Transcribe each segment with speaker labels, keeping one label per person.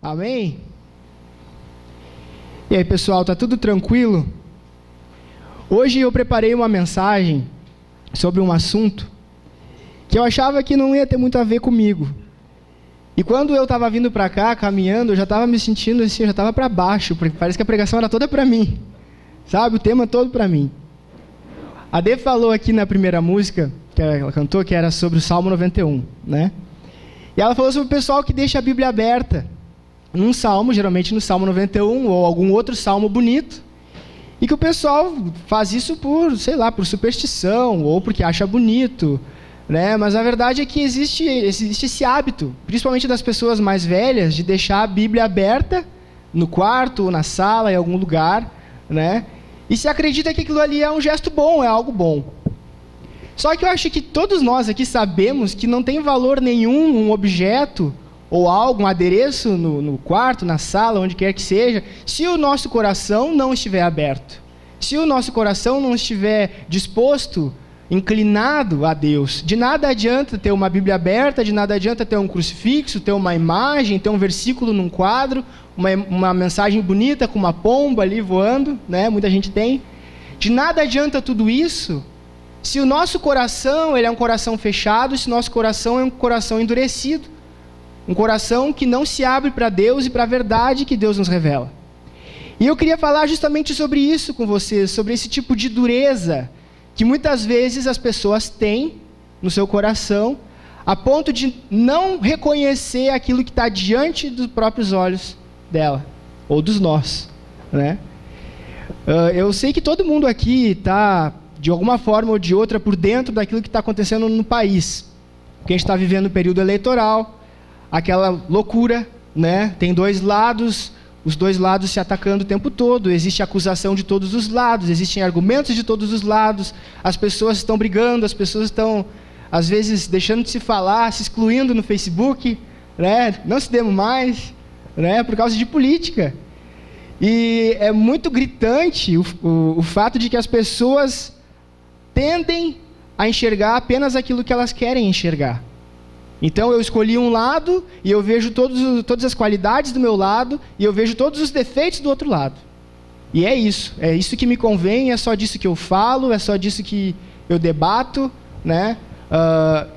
Speaker 1: Amém? E aí, pessoal, tá tudo tranquilo? Hoje eu preparei uma mensagem sobre um assunto que eu achava que não ia ter muito a ver comigo. E quando eu estava vindo para cá, caminhando, eu já estava me sentindo assim, eu já estava para baixo, porque parece que a pregação era toda para mim. Sabe? O tema todo para mim. A Dê falou aqui na primeira música que ela cantou, que era sobre o Salmo 91, né? E ela falou sobre o pessoal que deixa a Bíblia aberta num salmo, geralmente no Salmo 91 ou algum outro salmo bonito, e que o pessoal faz isso por, sei lá, por superstição ou porque acha bonito, né? Mas a verdade é que existe esse hábito, principalmente das pessoas mais velhas, de deixar a Bíblia aberta no quarto ou na sala, em algum lugar, né? E se acredita que aquilo ali é um gesto bom, é algo bom. Só que eu acho que todos nós aqui sabemos que não tem valor nenhum um objeto ou algo, um adereço no quarto, na sala, onde quer que seja, se o nosso coração não estiver aberto. Se o nosso coração não estiver disposto, inclinado a Deus. De nada adianta ter uma Bíblia aberta, de nada adianta ter um crucifixo, ter uma imagem, ter um versículo num quadro, uma mensagem bonita com uma pomba ali voando, né? Muita gente tem. De nada adianta tudo isso se o nosso coração ele é um coração fechado, se o nosso coração é um coração endurecido. Um coração que não se abre para Deus e para a verdade que Deus nos revela. E eu queria falar justamente sobre isso com vocês, sobre esse tipo de dureza que muitas vezes as pessoas têm no seu coração, a ponto de não reconhecer aquilo que está diante dos próprios olhos dela, ou dos nossos, né? Eu sei que todo mundo aqui está, de alguma forma ou de outra, por dentro daquilo que está acontecendo no país. Porque a gente está vivendo um período eleitoral, aquela loucura, né? Tem dois lados, os dois lados se atacando o tempo todo, existe acusação de todos os lados, existem argumentos de todos os lados, as pessoas estão brigando, as pessoas estão, às vezes, deixando de se falar, se excluindo no Facebook, né? Não se demos mais, né? Por causa de política. E é muito gritante o fato de que as pessoas tendem a enxergar apenas aquilo que elas querem enxergar. Então eu escolhi um lado e eu vejo todas as qualidades do meu lado e eu vejo todos os defeitos do outro lado. E é isso que me convém, é só disso que eu falo, é só disso que eu debato, né?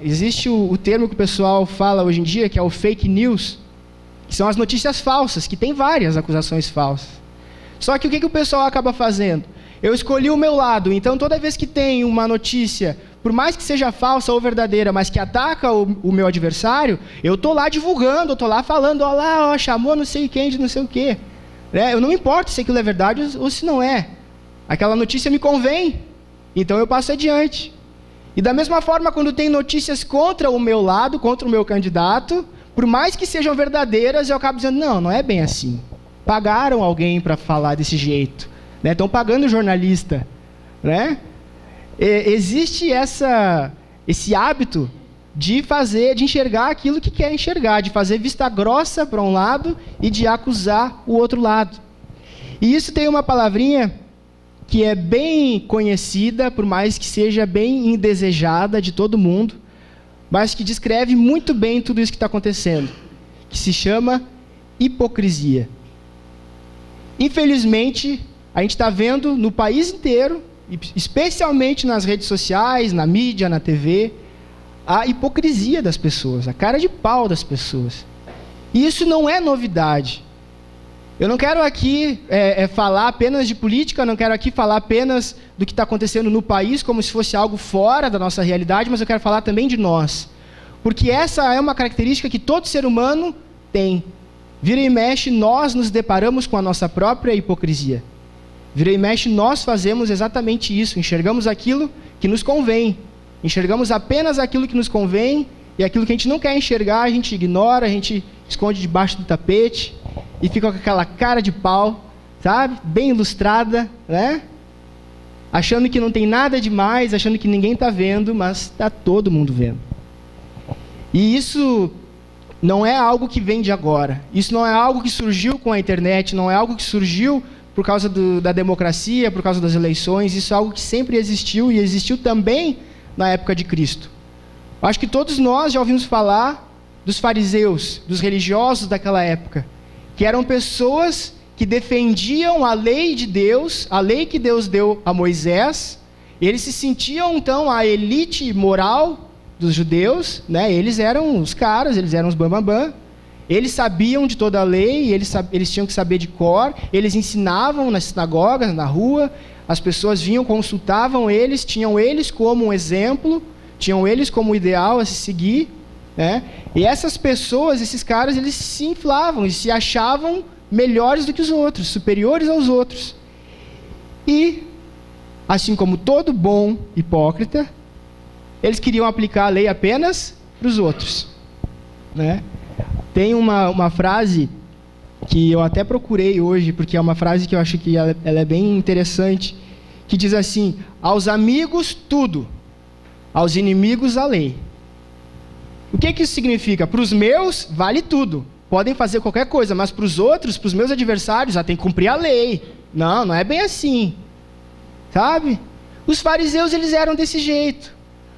Speaker 1: Existe o termo que o pessoal fala hoje em dia, que é o fake news, que são as notícias falsas, que tem várias acusações falsas. Só que o que o pessoal acaba fazendo? Eu escolhi o meu lado, então toda vez que tem uma notícia, por mais que seja falsa ou verdadeira, mas que ataca o meu adversário, eu estou lá divulgando, eu estou lá falando, ó lá, ó, chamou não sei quem de não sei o quê. Né? Eu não me importo se aquilo é verdade ou se não é. Aquela notícia me convém, então eu passo adiante. E da mesma forma, quando tem notícias contra o meu lado, contra o meu candidato, por mais que sejam verdadeiras, eu acabo dizendo, não é bem assim. Pagaram alguém para falar desse jeito. Estão pagando o jornalista, né? Existe esse hábito de enxergar aquilo que quer enxergar, de fazer vista grossa para um lado e de acusar o outro lado. E isso tem uma palavrinha que é bem conhecida, por mais que seja bem indesejada de todo mundo, mas que descreve muito bem tudo isso que está acontecendo, que se chama hipocrisia. Infelizmente, a gente está vendo no país inteiro, especialmente nas redes sociais, na mídia, na TV, a hipocrisia das pessoas, a cara de pau das pessoas. E isso não é novidade. Eu não quero aqui falar apenas de política, não quero aqui falar apenas do que está acontecendo no país, como se fosse algo fora da nossa realidade, mas eu quero falar também de nós. Porque essa é uma característica que todo ser humano tem. Vira e mexe, nós nos deparamos com a nossa própria hipocrisia. Vira e mexe, nós fazemos exatamente isso, enxergamos aquilo que nos convém, enxergamos apenas aquilo que nos convém, e aquilo que a gente não quer enxergar, a gente ignora, a gente esconde debaixo do tapete, e fica com aquela cara de pau, sabe? Bem ilustrada, né? Achando que não tem nada demais, achando que ninguém está vendo, mas está todo mundo vendo. E isso não é algo que vem de agora, isso não é algo que surgiu com a internet, não é algo que surgiu por causa da democracia, por causa das eleições, isso é algo que sempre existiu e existiu também na época de Cristo. Acho que todos nós já ouvimos falar dos fariseus, dos religiosos daquela época, que eram pessoas que defendiam a lei de Deus, a lei que Deus deu a Moisés. Eles se sentiam, então, a elite moral dos judeus, né? Eles eram os caras, eles eram os bambambam. Eles sabiam de toda a lei, eles tinham que saber de cor, eles ensinavam nas sinagogas, na rua, as pessoas vinham, consultavam eles, tinham eles como um exemplo, tinham eles como ideal a se seguir, né? E essas pessoas, esses caras, eles se inflavam e se achavam melhores do que os outros, superiores aos outros. E, assim como todo bom hipócrita, eles queriam aplicar a lei apenas para os outros, né? Tem uma frase que eu até procurei hoje, porque é uma frase que eu acho que ela é bem interessante, que diz assim: aos amigos tudo, aos inimigos a lei. O que isso significa? Para os meus, vale tudo. Podem fazer qualquer coisa, mas para os outros, para os meus adversários, tem que cumprir a lei. Não é bem assim. Sabe? Os fariseus, eles eram desse jeito.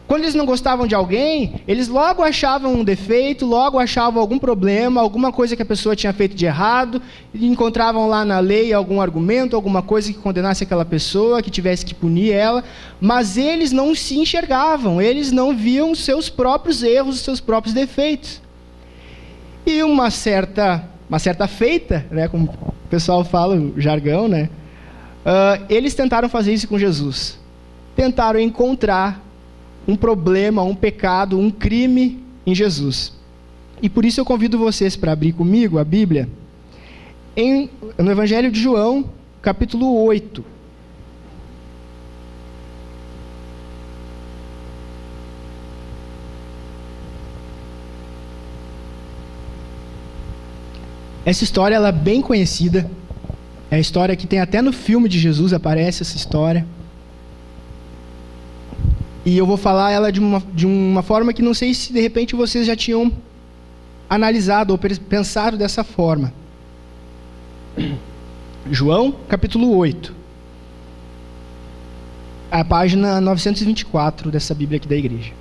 Speaker 1: Quando eles não gostavam de alguém, eles logo achavam um defeito, logo achavam algum problema, alguma coisa que a pessoa tinha feito de errado, e encontravam lá na lei algum argumento, alguma coisa que condenasse aquela pessoa, que tivesse que punir ela, mas eles não se enxergavam, eles não viam os seus próprios erros, os seus próprios defeitos. E uma certa feita, né, como o pessoal fala, o jargão, né, eles tentaram fazer isso com Jesus. Tentaram encontrar um problema, um pecado, um crime em Jesus. E por isso eu convido vocês para abrir comigo a Bíblia no Evangelho de João, capítulo 8. Essa história ela é bem conhecida. É a história que tem até no filme de Jesus, aparece essa história. E eu vou falar ela de uma forma que não sei se de repente vocês já tinham analisado ou pensado dessa forma. João, capítulo 8. A página 924 dessa Bíblia aqui da igreja.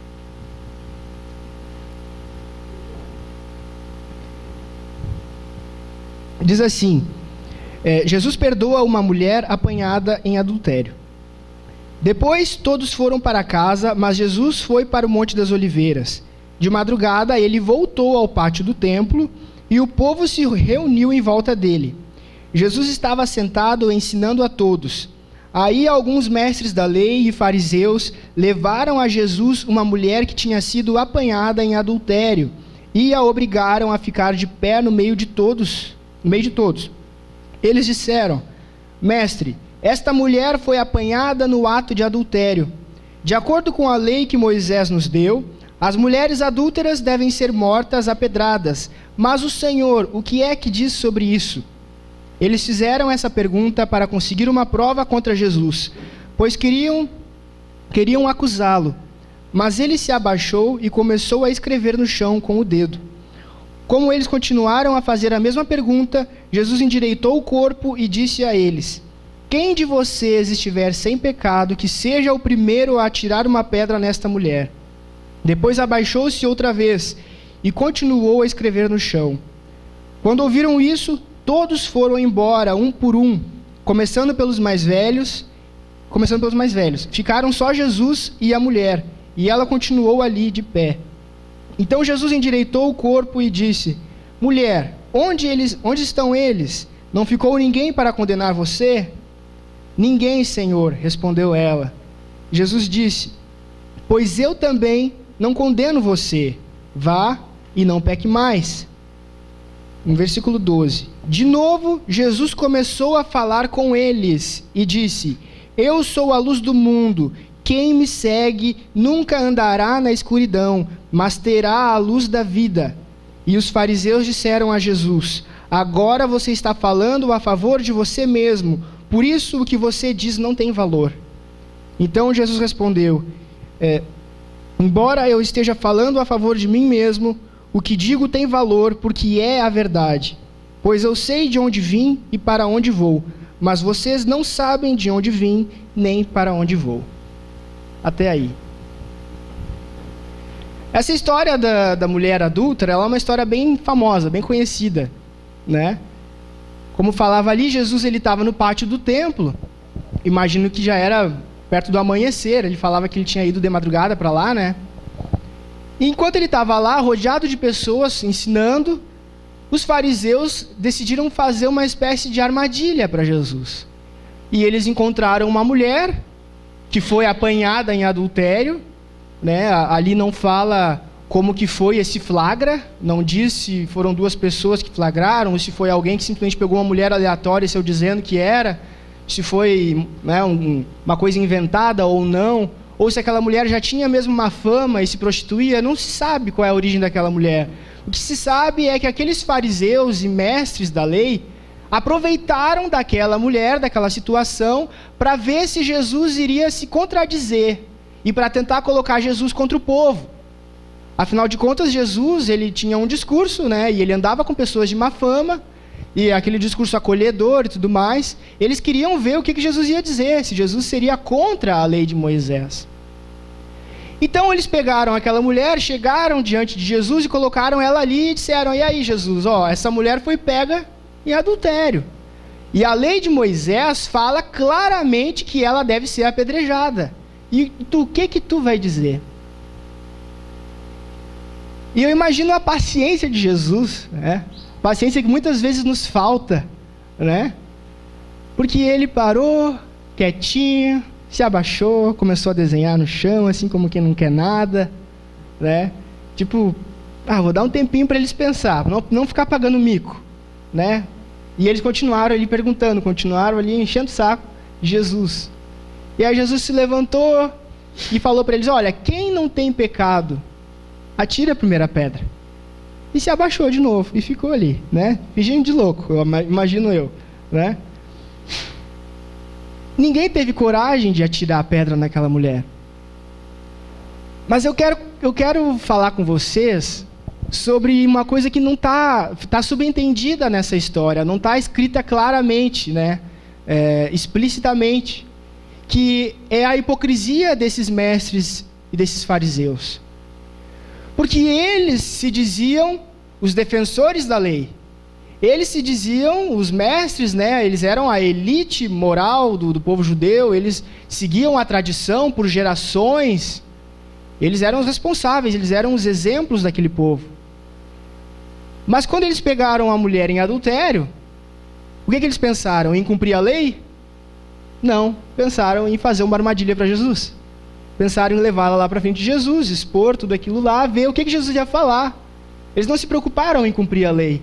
Speaker 1: Diz assim: Jesus perdoa uma mulher apanhada em adultério. Depois todos foram para casa, mas Jesus foi para o Monte das Oliveiras. De madrugada ele voltou ao pátio do templo e o povo se reuniu em volta dele. Jesus estava sentado ensinando a todos. Aí alguns mestres da lei e fariseus levaram a Jesus uma mulher que tinha sido apanhada em adultério e a obrigaram a ficar de pé no meio de todos. Eles disseram: Mestre, esta mulher foi apanhada no ato de adultério. De acordo com a lei que Moisés nos deu, as mulheres adúlteras devem ser mortas a pedradas. Mas o Senhor, o que é que diz sobre isso? Eles fizeram essa pergunta para conseguir uma prova contra Jesus, pois queriam acusá-lo. Mas ele se abaixou e começou a escrever no chão com o dedo. Como eles continuaram a fazer a mesma pergunta, Jesus endireitou o corpo e disse a eles: quem de vocês estiver sem pecado, que seja o primeiro a atirar uma pedra nesta mulher. Depois abaixou-se outra vez e continuou a escrever no chão. Quando ouviram isso, todos foram embora, um por um, começando pelos mais velhos. Ficaram só Jesus e a mulher, e ela continuou ali de pé. Então Jesus endireitou o corpo e disse: mulher, onde estão eles? Não ficou ninguém para condenar você? Ninguém, Senhor, respondeu ela. Jesus disse: pois eu também não condeno você. Vá e não peque mais. No versículo 12. De novo, Jesus começou a falar com eles e disse: eu sou a luz do mundo. Quem me segue nunca andará na escuridão, mas terá a luz da vida. E os fariseus disseram a Jesus: agora você está falando a favor de você mesmo. Por isso o que você diz não tem valor. Então Jesus respondeu: embora eu esteja falando a favor de mim mesmo, o que digo tem valor, porque é a verdade. Pois eu sei de onde vim e para onde vou, mas vocês não sabem de onde vim, nem para onde vou. Até aí. Essa história da mulher adúltera, ela é uma história bem famosa, bem conhecida, né? Como falava ali, Jesus ele estava no pátio do templo. Imagino que já era perto do amanhecer. Ele falava que ele tinha ido de madrugada para lá, né? E enquanto ele estava lá, rodeado de pessoas, ensinando, os fariseus decidiram fazer uma espécie de armadilha para Jesus. E eles encontraram uma mulher que foi apanhada em adultério, né? Ali não fala como que foi esse flagra, não diz se foram duas pessoas que flagraram, ou se foi alguém que simplesmente pegou uma mulher aleatória e saiu dizendo que era, se foi, né, uma coisa inventada ou não, ou se aquela mulher já tinha mesmo uma fama e se prostituía. Não se sabe qual é a origem daquela mulher. O que se sabe é que aqueles fariseus e mestres da lei aproveitaram daquela mulher, daquela situação, para ver se Jesus iria se contradizer e para tentar colocar Jesus contra o povo. Afinal de contas, Jesus ele tinha um discurso, né, e ele andava com pessoas de má fama, e aquele discurso acolhedor e tudo mais. Eles queriam ver o que Jesus ia dizer, se Jesus seria contra a lei de Moisés. Então eles pegaram aquela mulher, chegaram diante de Jesus e colocaram ela ali e disseram: e aí, Jesus, essa mulher foi pega em adultério. E a lei de Moisés fala claramente que ela deve ser apedrejada. E o que tu vai dizer? E eu imagino a paciência de Jesus, né? Paciência que muitas vezes nos falta, né? Porque ele parou, quietinho, se abaixou, começou a desenhar no chão, assim como quem não quer nada, né? Tipo, vou dar um tempinho para eles pensar, não ficar pagando mico, né? E eles continuaram ali perguntando, continuaram ali enchendo o saco de Jesus. E aí Jesus se levantou e falou para eles: olha, quem não tem pecado, atire a primeira pedra. E se abaixou de novo e ficou ali, né? Fingindo de louco, imagino eu, né? Ninguém teve coragem de atirar a pedra naquela mulher. Mas eu quero falar com vocês sobre uma coisa que não está subentendida nessa história, não está escrita claramente, né? Explicitamente, que é a hipocrisia desses mestres e desses fariseus. Porque eles se diziam os defensores da lei. Eles se diziam os mestres, né? Eles eram a elite moral do povo judeu. Eles seguiam a tradição por gerações. Eles eram os responsáveis, eles eram os exemplos daquele povo. Mas quando eles pegaram a mulher em adultério, o que eles pensaram? Em cumprir a lei? Não, pensaram em fazer uma armadilha para Jesus. Pensaram em levá-la lá para frente de Jesus, expor tudo aquilo lá, ver o que Jesus ia falar. Eles não se preocuparam em cumprir a lei.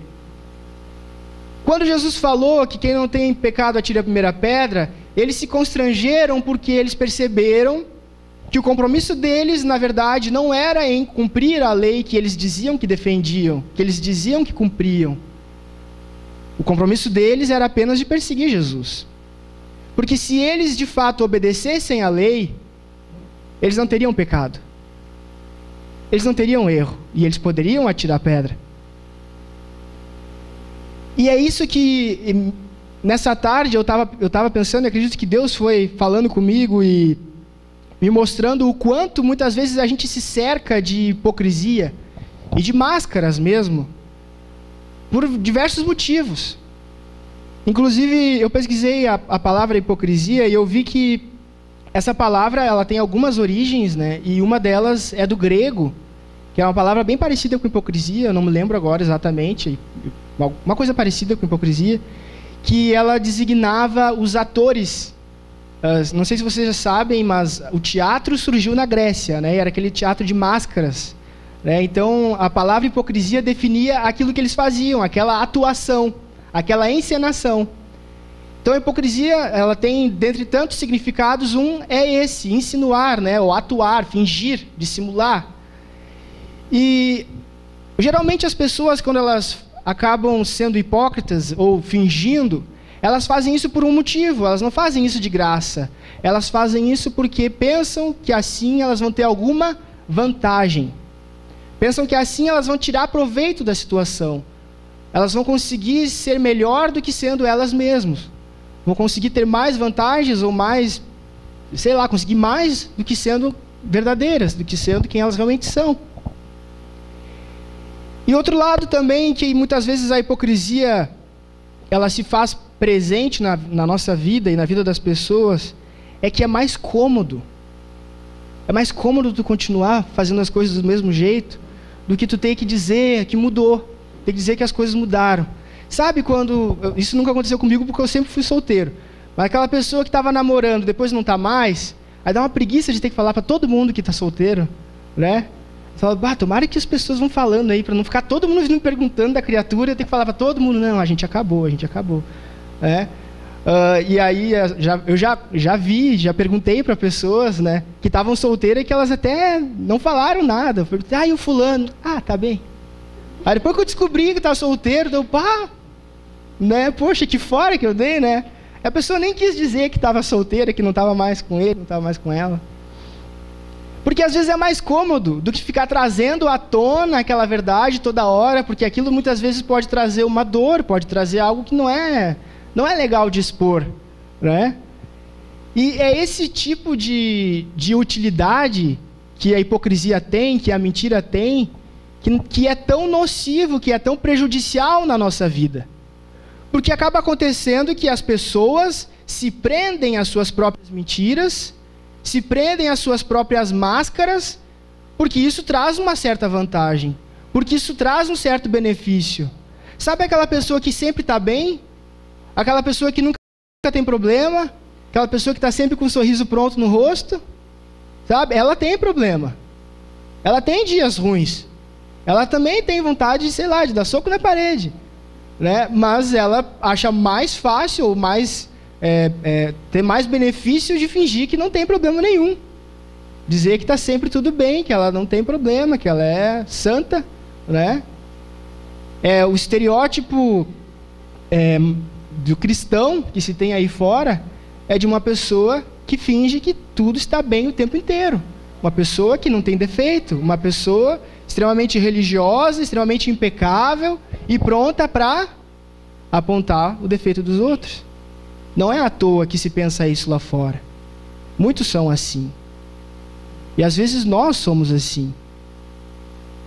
Speaker 1: Quando Jesus falou que quem não tem pecado atire a primeira pedra, eles se constrangeram porque eles perceberam que o compromisso deles, na verdade, não era em cumprir a lei que eles diziam que defendiam, que eles diziam que cumpriam. O compromisso deles era apenas de perseguir Jesus. Porque se eles de fato obedecessem à lei, eles não teriam pecado. Eles não teriam erro. E eles poderiam atirar pedra. E é isso que, nessa tarde, eu estava pensando, e acredito que Deus foi falando comigo e me mostrando o quanto, muitas vezes, a gente se cerca de hipocrisia e de máscaras mesmo, por diversos motivos. Inclusive, eu pesquisei a palavra hipocrisia e eu vi que essa palavra ela tem algumas origens, né? E uma delas é do grego, que é uma palavra bem parecida com hipocrisia, eu não me lembro agora exatamente, uma coisa parecida com hipocrisia, que ela designava os atores. Não sei se vocês já sabem, mas o teatro surgiu na Grécia, né? Era aquele teatro de máscaras, né? Então, a palavra hipocrisia definia aquilo que eles faziam, aquela atuação, aquela encenação. Então, a hipocrisia, ela tem, dentre tantos significados, um é esse, insinuar, né? Ou atuar, fingir, dissimular. E, geralmente, as pessoas, quando elas acabam sendo hipócritas ou fingindo, elas fazem isso por um motivo, elas não fazem isso de graça. Elas fazem isso porque pensam que assim elas vão ter alguma vantagem. Pensam que assim elas vão tirar proveito da situação. Elas vão conseguir ser melhor do que sendo elas mesmas. Vão conseguir ter mais vantagens ou mais, sei lá, conseguir mais do que sendo verdadeiras, do que sendo quem elas realmente são. E outro lado também, que muitas vezes a hipocrisia ela se faz presente na nossa vida e na vida das pessoas, é que é mais cômodo. É mais cômodo tu continuar fazendo as coisas do mesmo jeito do que tu ter que dizer que mudou, ter que dizer que as coisas mudaram. Sabe quando... Isso nunca aconteceu comigo porque eu sempre fui solteiro. Mas aquela pessoa que estava namorando, depois não está mais, aí dá uma preguiça de ter que falar para todo mundo que está solteiro, né? Você fala, tomara que as pessoas vão falando aí, para não ficar todo mundo vindo perguntando da criatura, eu tenho que falar para todo mundo, não, a gente acabou. É? E aí eu já perguntei para pessoas, né, que estavam solteiras e que elas até não falaram nada. Eu perguntei, e o fulano? Tá bem. Aí depois que eu descobri que estava solteiro, deu né, poxa, que fora que eu dei, né? A pessoa nem quis dizer que estava solteira, que não estava mais com ele, não estava mais com ela. Porque às vezes é mais cômodo do que ficar trazendo à tona aquela verdade toda hora, porque aquilo muitas vezes pode trazer uma dor, pode trazer algo que não é legal de expor, né? E é esse tipo de utilidade que a hipocrisia tem, que a mentira tem, que é tão nocivo, que é tão prejudicial na nossa vida. Porque acaba acontecendo que as pessoas se prendem às suas próprias mentiras, se prendem às suas próprias máscaras, porque isso traz uma certa vantagem, porque isso traz um certo benefício. Sabe aquela pessoa que sempre está bem? Aquela pessoa que nunca tem problema? Aquela pessoa que está sempre com um sorriso pronto no rosto? Sabe? Ela tem problema. Ela tem dias ruins. Ela também tem vontade, de dar soco na parede. Né? Mas ela acha mais fácil, ou ter mais benefício de fingir que não tem problema nenhum. Dizer que está sempre tudo bem, que ela não tem problema, que ela é santa. Né? O estereótipo do cristão que se tem aí fora é de uma pessoa que finge que tudo está bem o tempo inteiro. Uma pessoa que não tem defeito, uma pessoa extremamente religiosa, extremamente impecável e pronta para apontar o defeito dos outros. Não é à toa que se pensa isso lá fora. Muitos são assim. E às vezes nós somos assim.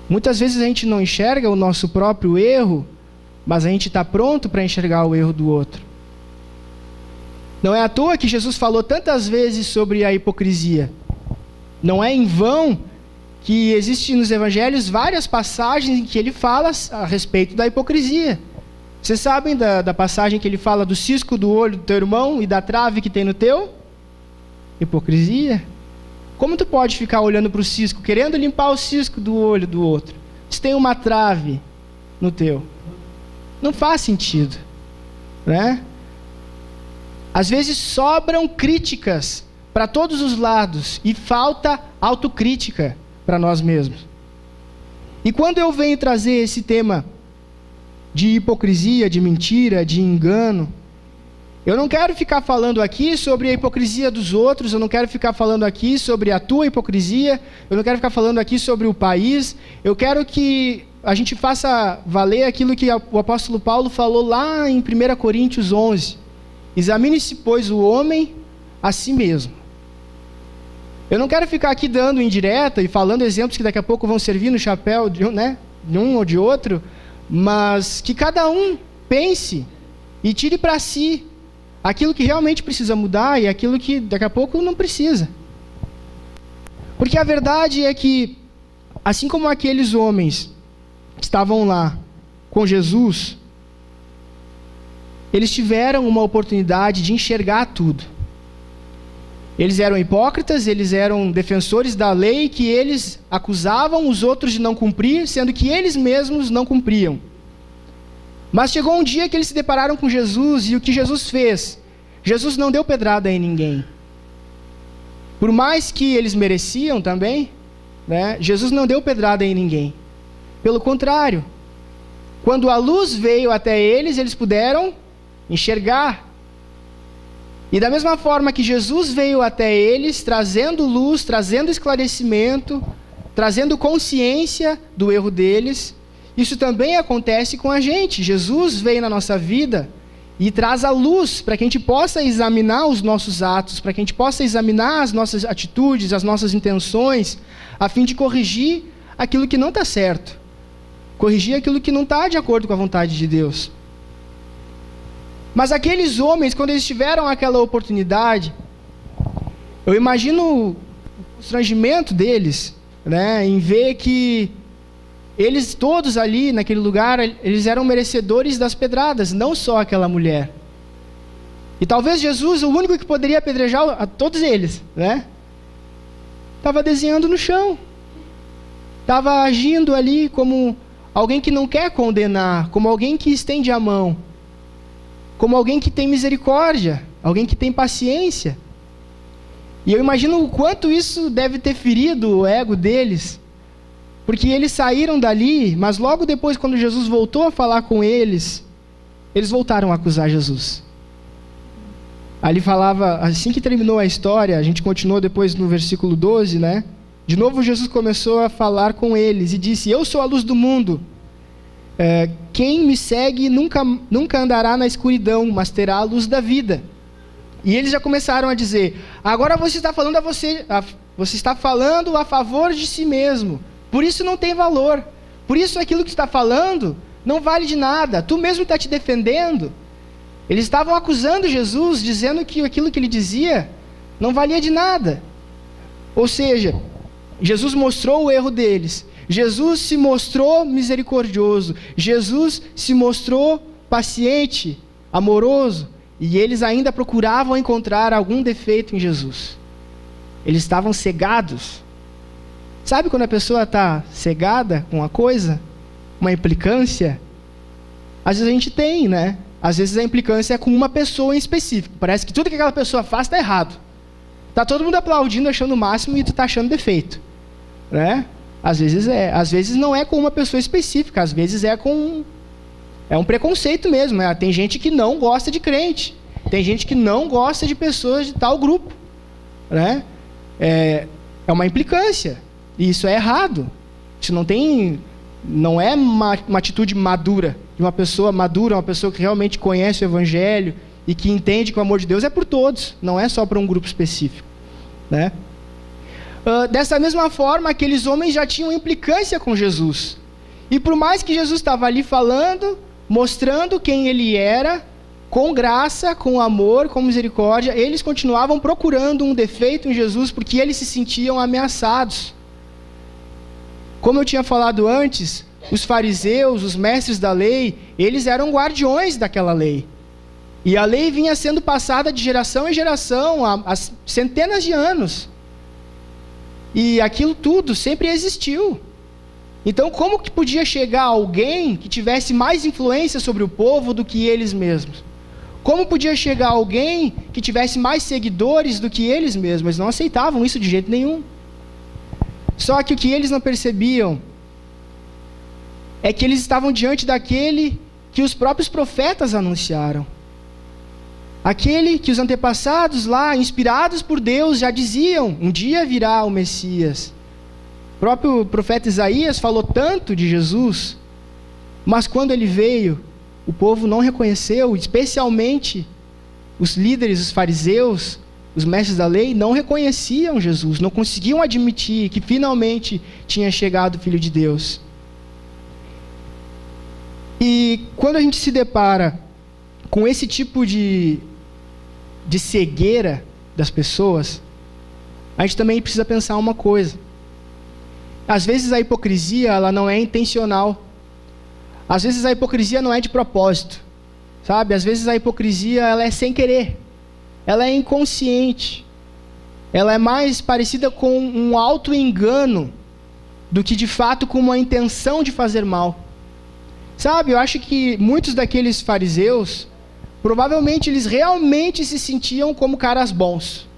Speaker 1: Muitas vezes a gente não enxerga o nosso próprio erro, mas a gente está pronto para enxergar o erro do outro. Não é à toa que Jesus falou tantas vezes sobre a hipocrisia. Não é em vão que existem nos evangelhos várias passagens em que ele fala a respeito da hipocrisia. Vocês sabem da passagem que ele fala do cisco do olho do teu irmão e da trave que tem no teu? Hipocrisia. Como tu pode ficar olhando para o cisco, querendo limpar o cisco do olho do outro, se tem uma trave no teu? Não faz sentido, né? Às vezes sobram críticas para todos os lados e falta autocrítica para nós mesmos. E quando eu venho trazer esse tema de hipocrisia, de mentira, de engano, eu não quero ficar falando aqui sobre a hipocrisia dos outros, eu não quero ficar falando aqui sobre a tua hipocrisia, eu não quero ficar falando aqui sobre o país, eu quero que a gente faça valer aquilo que o apóstolo Paulo falou lá em 1 Coríntios 11. Examine-se, pois, o homem a si mesmo. Eu não quero ficar aqui dando indireta e falando exemplos que daqui a pouco vão servir no chapéu de um ou de outro, mas que cada um pense e tire para si aquilo que realmente precisa mudar e aquilo que daqui a pouco não precisa. Porque a verdade é que, assim como aqueles homens que estavam lá com Jesus, eles tiveram uma oportunidade de enxergar tudo. Eles eram hipócritas, eles eram defensores da lei que eles acusavam os outros de não cumprir, sendo que eles mesmos não cumpriam. Mas chegou um dia que eles se depararam com Jesus, e o que Jesus fez? Jesus não deu pedrada em ninguém. Por mais que eles mereciam também, né, Jesus não deu pedrada em ninguém. Pelo contrário, quando a luz veio até eles, eles puderam enxergar. E da mesma forma que Jesus veio até eles, trazendo luz, trazendo esclarecimento, trazendo consciência do erro deles, isso também acontece com a gente. Jesus veio na nossa vida e traz a luz para que a gente possa examinar os nossos atos, para que a gente possa examinar as nossas atitudes, as nossas intenções, a fim de corrigir aquilo que não está certo, corrigir aquilo que não está de acordo com a vontade de Deus. Mas aqueles homens, quando eles tiveram aquela oportunidade, eu imagino o constrangimento deles, né, em ver que eles todos ali naquele lugar, eles eram merecedores das pedradas, não só aquela mulher. E talvez Jesus, o único que poderia apedrejar a todos eles, né, estava desenhando no chão, estava agindo ali como alguém que não quer condenar, como alguém que estende a mão, como alguém que tem misericórdia, alguém que tem paciência. E eu imagino o quanto isso deve ter ferido o ego deles, porque eles saíram dali, mas logo depois, quando Jesus voltou a falar com eles, eles voltaram a acusar Jesus. Ali falava, assim que terminou a história, a gente continuou depois no versículo 12, né? De novo Jesus começou a falar com eles e disse: eu sou a luz do mundo. Quem me segue nunca andará na escuridão, mas terá a luz da vida. E eles já começaram a dizer: agora você está falando você está falando a favor de si mesmo. Por isso não tem valor. Por isso aquilo que está falando não vale de nada. Tu mesmo está te defendendo. Eles estavam acusando Jesus, dizendo que aquilo que ele dizia não valia de nada. Ou seja, Jesus mostrou o erro deles. Jesus se mostrou misericordioso. Jesus se mostrou paciente, amoroso. E eles ainda procuravam encontrar algum defeito em Jesus. Eles estavam cegados. Sabe quando a pessoa está cegada com uma coisa? Uma implicância? Às vezes a gente tem, né? Às vezes a implicância é com uma pessoa em específico. Parece que tudo que aquela pessoa faz está errado. Está todo mundo aplaudindo, achando o máximo, e tu está achando defeito, né? Às vezes é. Às vezes não é com uma pessoa específica. Às vezes é um preconceito mesmo. Tem gente que não gosta de crente. Tem gente que não gosta de pessoas de tal grupo, né? É uma implicância. E isso é errado. Isso não é uma atitude madura, de uma pessoa madura, uma pessoa que realmente conhece o Evangelho e que entende que o amor de Deus é por todos, não é só para um grupo específico, né? Dessa mesma forma, aqueles homens já tinham implicância com Jesus. E por mais que Jesus estava ali falando, mostrando quem ele era, com graça, com amor, com misericórdia, eles continuavam procurando um defeito em Jesus porque eles se sentiam ameaçados. Como eu tinha falado antes, os fariseus, os mestres da lei, eles eram guardiões daquela lei. E a lei vinha sendo passada de geração em geração, há centenas de anos. E aquilo tudo sempre existiu. Então, como que podia chegar alguém que tivesse mais influência sobre o povo do que eles mesmos? Como podia chegar alguém que tivesse mais seguidores do que eles mesmos? Eles não aceitavam isso de jeito nenhum. Só que o que eles não percebiam é que eles estavam diante daquele que os próprios profetas anunciaram. Aquele que os antepassados lá, inspirados por Deus, já diziam: um dia virá o Messias. O próprio profeta Isaías falou tanto de Jesus, mas quando ele veio, o povo não reconheceu, especialmente os líderes, os fariseus, os mestres da lei, não reconheciam Jesus, não conseguiam admitir que finalmente tinha chegado o Filho de Deus. E quando a gente se depara com esse tipo de cegueira das pessoas, a gente também precisa pensar uma coisa. Às vezes a hipocrisia, ela não é intencional. Às vezes a hipocrisia não é de propósito, sabe? Às vezes a hipocrisia, ela é sem querer. Ela é inconsciente. Ela é mais parecida com um auto-engano do que de fato com uma intenção de fazer mal. Sabe, eu acho que muitos daqueles fariseus, provavelmente eles realmente se sentiam como caras bons.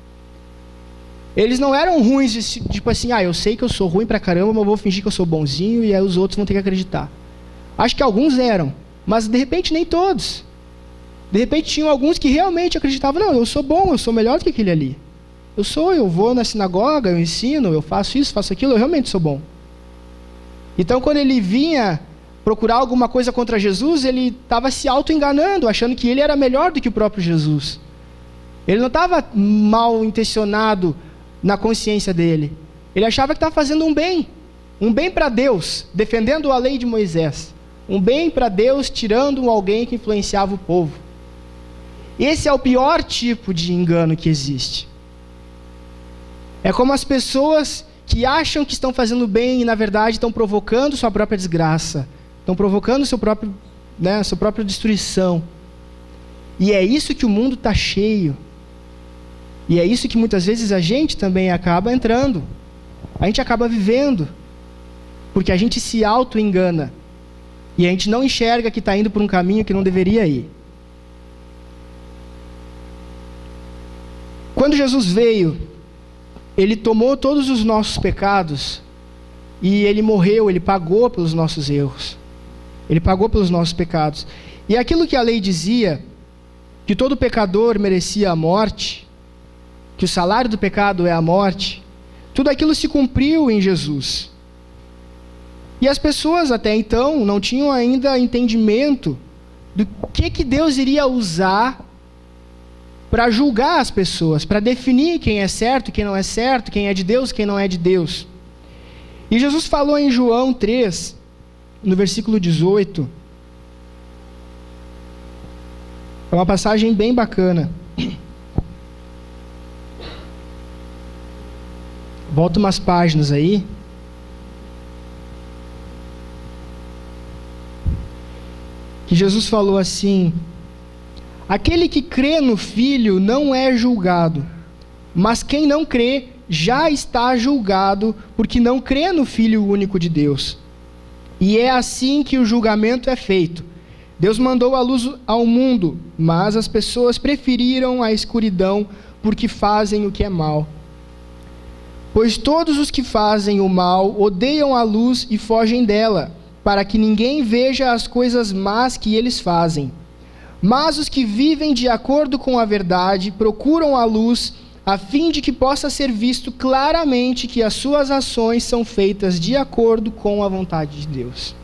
Speaker 1: Eles não eram ruins, tipo assim, eu sei que eu sou ruim pra caramba, mas eu vou fingir que eu sou bonzinho e aí os outros vão ter que acreditar. Acho que alguns eram, mas de repente nem todos. De repente tinham alguns que realmente acreditavam: não, eu sou bom, eu sou melhor do que aquele ali. Eu vou na sinagoga, eu ensino, eu faço isso, faço aquilo, eu realmente sou bom. Então quando ele vinha procurar alguma coisa contra Jesus, ele estava se auto-enganando, achando que ele era melhor do que o próprio Jesus. Ele não estava mal intencionado na consciência dele. Ele achava que estava fazendo um bem para Deus, defendendo a lei de Moisés, um bem para Deus, tirando alguém que influenciava o povo. Esse é o pior tipo de engano que existe. É como as pessoas que acham que estão fazendo bem e, na verdade, estão provocando sua própria desgraça. Estão provocando sua própria destruição. E é isso que o mundo está cheio. E é isso que muitas vezes a gente também acaba entrando. A gente acaba vivendo. Porque a gente se auto-engana. E a gente não enxerga que está indo por um caminho que não deveria ir. Quando Jesus veio, Ele tomou todos os nossos pecados e Ele morreu, Ele pagou pelos nossos erros. Ele pagou pelos nossos pecados. E aquilo que a lei dizia, que todo pecador merecia a morte, que o salário do pecado é a morte, tudo aquilo se cumpriu em Jesus. E as pessoas até então não tinham ainda entendimento do que Deus iria usar para julgar as pessoas, para definir quem é certo, quem não é certo, quem é de Deus, quem não é de Deus. E Jesus falou em João 3, no versículo 18, é uma passagem bem bacana. Volta umas páginas aí. Que Jesus falou assim: aquele que crê no Filho não é julgado, mas quem não crê já está julgado, porque não crê no Filho único de Deus. E é assim que o julgamento é feito. Deus mandou a luz ao mundo, mas as pessoas preferiram a escuridão, porque fazem o que é mal. Pois todos os que fazem o mal odeiam a luz e fogem dela, para que ninguém veja as coisas más que eles fazem. Mas os que vivem de acordo com a verdade procuram a luz, a fim de que possa ser visto claramente que as suas ações são feitas de acordo com a vontade de Deus.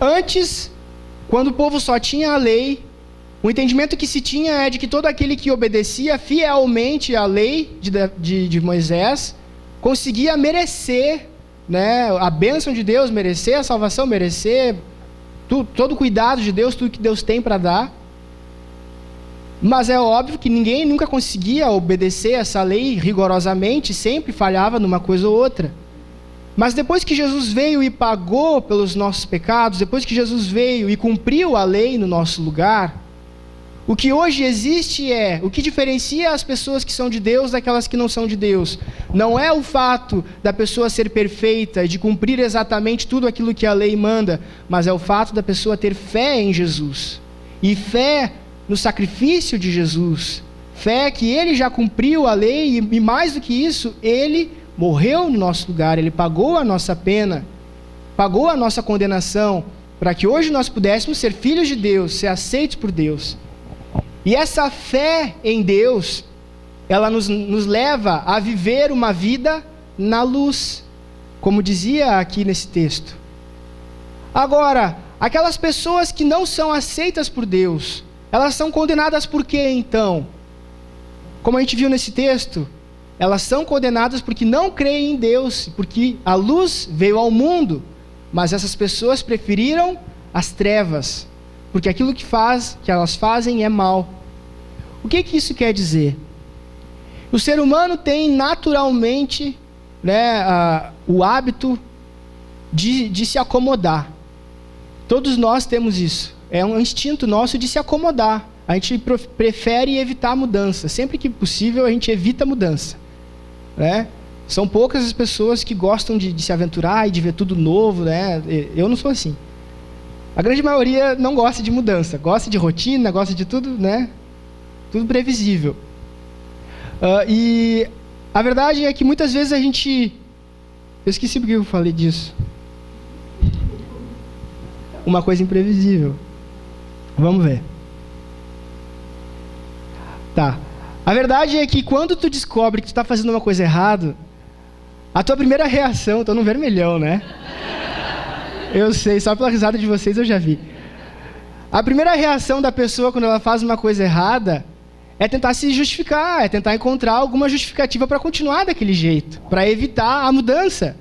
Speaker 1: Antes, quando o povo só tinha a lei, o entendimento que se tinha é de que todo aquele que obedecia fielmente à lei de Moisés conseguia merecer, né, a bênção de Deus, merecer a salvação, merecer todo o cuidado de Deus, tudo que Deus tem para dar. Mas é óbvio que ninguém nunca conseguia obedecer essa lei rigorosamente, sempre falhava numa coisa ou outra. Mas depois que Jesus veio e pagou pelos nossos pecados, depois que Jesus veio e cumpriu a lei no nosso lugar, o que hoje existe é, o que diferencia as pessoas que são de Deus daquelas que não são de Deus. Não é o fato da pessoa ser perfeita e de cumprir exatamente tudo aquilo que a lei manda, mas é o fato da pessoa ter fé em Jesus. E fé no sacrifício de Jesus. Fé que Ele já cumpriu a lei e mais do que isso, Ele morreu no nosso lugar, Ele pagou a nossa pena, pagou a nossa condenação, para que hoje nós pudéssemos ser filhos de Deus, ser aceitos por Deus. E essa fé em Deus, ela nos leva a viver uma vida na luz, como dizia aqui nesse texto. Agora, aquelas pessoas que não são aceitas por Deus, elas são condenadas por quê então? Como a gente viu nesse texto, elas são condenadas porque não creem em Deus, porque a luz veio ao mundo, mas essas pessoas preferiram as trevas, porque aquilo que elas fazem é mal. O que isso quer dizer? O ser humano tem naturalmente, né, o hábito de se acomodar. Todos nós temos isso. É um instinto nosso de se acomodar. A gente prefere evitar a mudança. Sempre que possível, a gente evita a mudança, né? São poucas as pessoas que gostam de se aventurar e de ver tudo novo, né? Eu não sou assim. A grande maioria não gosta de mudança. Gosta de rotina, gosta de tudo, né? Tudo previsível. E a verdade é que muitas vezes a gente... Eu esqueci porque eu falei disso. Uma coisa imprevisível. Vamos ver. Tá. A verdade é que quando tu descobre que tu está fazendo uma coisa errada, a tua primeira reação... Tô no vermelhão, né? Eu sei, só pela risada de vocês eu já vi. A primeira reação da pessoa quando ela faz uma coisa errada é tentar se justificar, é tentar encontrar alguma justificativa para continuar daquele jeito, para evitar a mudança.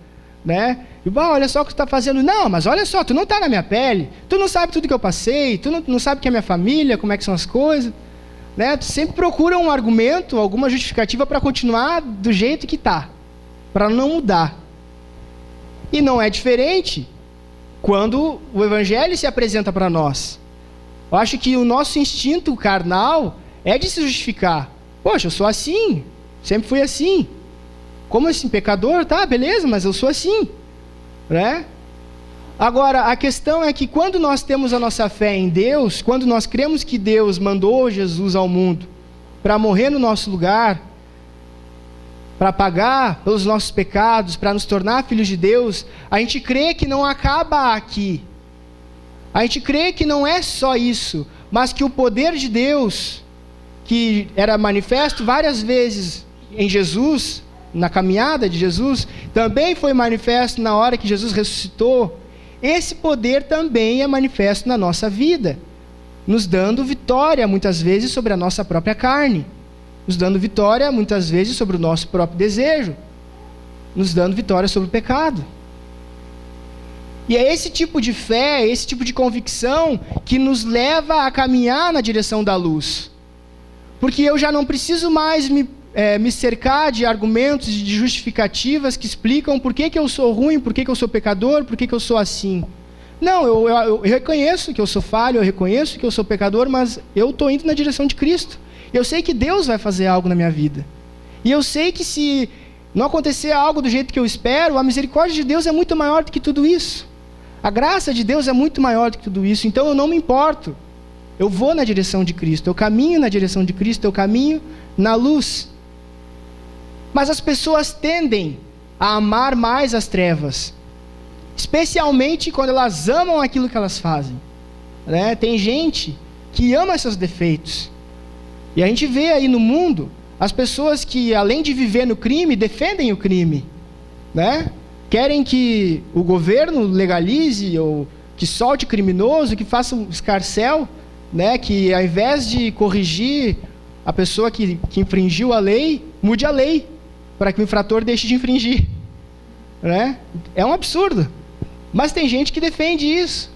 Speaker 1: né? E, olha só o que tu está fazendo. Não, mas olha só, tu não está na minha pele, tu não sabe tudo que eu passei, tu não sabe que é minha família, como é que são as coisas, né? Tu sempre procura um argumento, alguma justificativa para continuar do jeito que está, para não mudar. E não é diferente quando o Evangelho se apresenta para nós. Eu acho que o nosso instinto carnal é de se justificar. Poxa, eu sou assim, sempre fui assim. Como assim, pecador? Tá, beleza, mas eu sou assim, né? Agora, a questão é que quando nós temos a nossa fé em Deus, quando nós cremos que Deus mandou Jesus ao mundo para morrer no nosso lugar, para pagar pelos nossos pecados, para nos tornar filhos de Deus, a gente crê que não acaba aqui. A gente crê que não é só isso, mas que o poder de Deus, que era manifesto várias vezes em Jesus, na caminhada de Jesus, também foi manifesto na hora que Jesus ressuscitou. Esse poder também é manifesto na nossa vida, nos dando vitória muitas vezes sobre a nossa própria carne, nos dando vitória muitas vezes sobre o nosso próprio desejo, nos dando vitória sobre o pecado. E é esse tipo de fé, esse tipo de convicção que nos leva a caminhar na direção da luz. Porque eu já não preciso mais me cercar de argumentos, de justificativas que explicam por que eu sou ruim, por que eu sou pecador, por que eu sou assim. Não, eu reconheço que eu sou falho, eu reconheço que eu sou pecador, mas eu estou indo na direção de Cristo. Eu sei que Deus vai fazer algo na minha vida. E eu sei que se não acontecer algo do jeito que eu espero, a misericórdia de Deus é muito maior do que tudo isso. A graça de Deus é muito maior do que tudo isso. Então eu não me importo. Eu vou na direção de Cristo, eu caminho na direção de Cristo, eu caminho na luz. Mas as pessoas tendem a amar mais as trevas, especialmente quando elas amam aquilo que elas fazem, né? Tem gente que ama seus defeitos. E a gente vê aí no mundo as pessoas que, além de viver no crime, defendem o crime, né? Querem que o governo legalize ou que solte criminoso, que faça um escarcéu, né? Que ao invés de corrigir a pessoa que infringiu a lei, mude a lei para que o infrator deixe de infringir, né? É um absurdo. Mas tem gente que defende isso.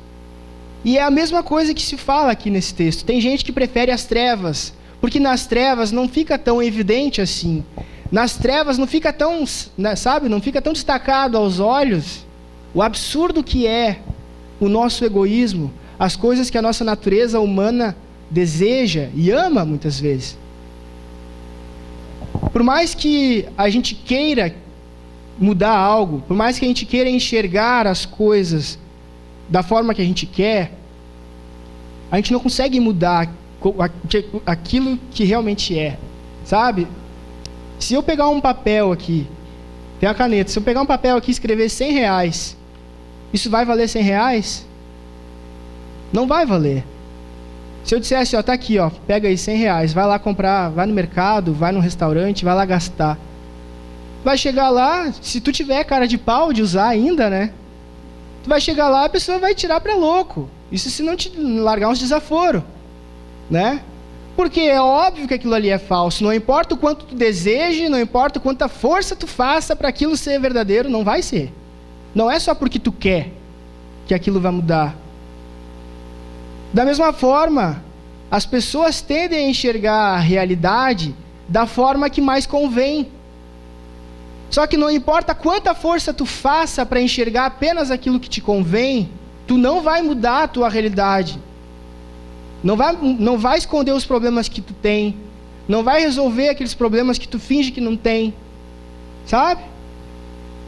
Speaker 1: E é a mesma coisa que se fala aqui nesse texto. Tem gente que prefere as trevas, porque nas trevas não fica tão evidente assim. Nas trevas não fica tão, sabe, não fica tão destacado aos olhos o absurdo que é o nosso egoísmo, as coisas que a nossa natureza humana deseja e ama muitas vezes. Por mais que a gente queira mudar algo, por mais que a gente queira enxergar as coisas da forma que a gente quer, a gente não consegue mudar aquilo que realmente é, sabe? Se eu pegar um papel aqui, tem a caneta, se eu pegar um papel aqui e escrever R$100, isso vai valer R$100? Não vai valer. Se eu dissesse, ó, tá aqui, ó, pega aí R$100, vai lá comprar, vai no mercado, vai no restaurante, vai lá gastar. Vai chegar lá, se tu tiver cara de pau de usar ainda, né? Tu vai chegar lá, a pessoa vai tirar pra louco. Isso se não te largar uns desaforos, né? Porque é óbvio que aquilo ali é falso. Não importa o quanto tu deseje, não importa o quanta força tu faça para aquilo ser verdadeiro, não vai ser. Não é só porque tu quer que aquilo vai mudar. Da mesma forma, as pessoas tendem a enxergar a realidade da forma que mais convém. Só que não importa quanta força tu faça para enxergar apenas aquilo que te convém, tu não vai mudar a tua realidade. Não vai esconder os problemas que tu tem. Não vai resolver aqueles problemas que tu finge que não tem. Sabe?